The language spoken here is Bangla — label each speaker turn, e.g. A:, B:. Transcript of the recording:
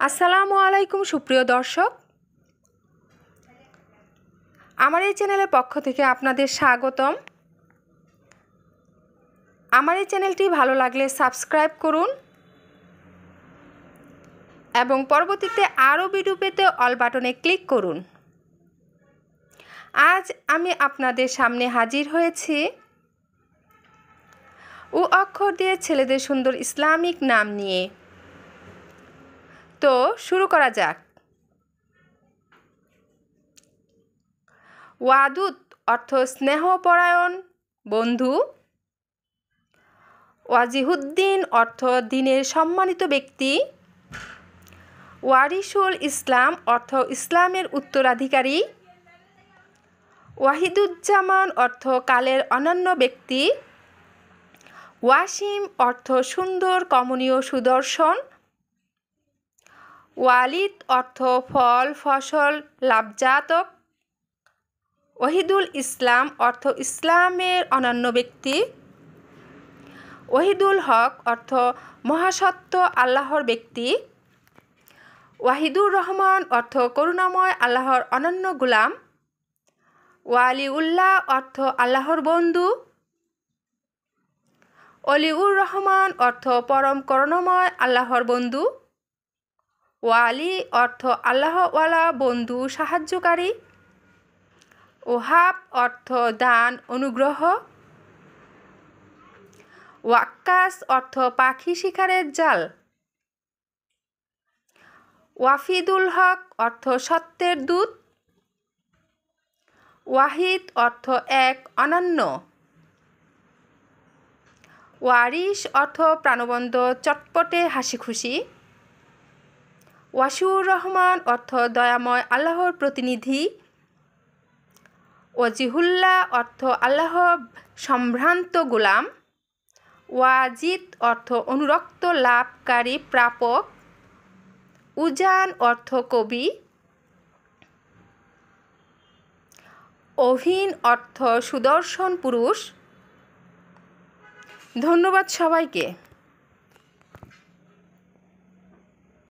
A: আসসালামু আলাইকুম সুপ্রিয় দর্শক, আমার এই চ্যানেলের পক্ষ থেকে আপনাদের স্বাগতম। আমার এই চ্যানেলটি ভালো লাগলে সাবস্ক্রাইব করুন এবং পরবর্তীতে আরও ভিডিও পেতে অল বাটনে ক্লিক করুন। আজ আমি আপনাদের সামনে হাজির হয়েছি উ অক্ষর দিয়ে ছেলেদের সুন্দর ইসলামিক নাম নিয়ে। তো শুরু করা যাক। ওয়াদুদ অর্থ স্নেহপরায়ণ বন্ধু। ওয়াজিহুদ্দিন অর্থ দিনের সম্মানিত ব্যক্তি। ওয়ারিসুল ইসলাম অর্থ ইসলামের উত্তরাধিকারী। ওয়াহিদুজ্জামান অর্থ কালের অনন্য ব্যক্তি। ওয়াসিম অর্থ সুন্দর কমনীয় সুদর্শন। ওয়ালিদ অর্থ ফল ফসল লাভজাতক। ওহিদুল ইসলাম অর্থ ইসলামের অনন্য ব্যক্তি। ওহিদুল হক অর্থ মহাসত্য আল্লাহর ব্যক্তি। ওয়াহিদুর রহমান অর্থ করুণাময় আল্লাহর অনন্য গোলাম। ওয়ালিউল্লাহ অর্থ আল্লাহর বন্ধু। অলিউর রহমান অর্থ পরম করুণাময় আল্লাহর বন্ধু। ওয়ালি অর্থ আল্লাহওয়ালা বন্ধু সাহায্যকারী। ওহাব অর্থ দান অনুগ্রহ। ওয়াক্কাস অর্থ পাখি শিকারের জাল। ওয়াফিদুল হক অর্থ সত্যের দূত। ওয়াহিদ অর্থ এক অনন্য। ওয়ারিশ অর্থ প্রাণবন্ত চটপটে হাসি খুশি। ওয়াসিউর রহমান অর্থ দয়াময় আল্লাহর প্রতিনিধি। ওয়াজিহুল্লাহ অর্থ আল্লাহ সম্ভ্রান্ত গোলাম। ওয়াজিদ অর্থ অনুরক্ত লাভকারী প্রাপক। উজান অর্থ কবি। অভিন অর্থ সুদর্শন পুরুষ। ধন্যবাদ সবাইকে।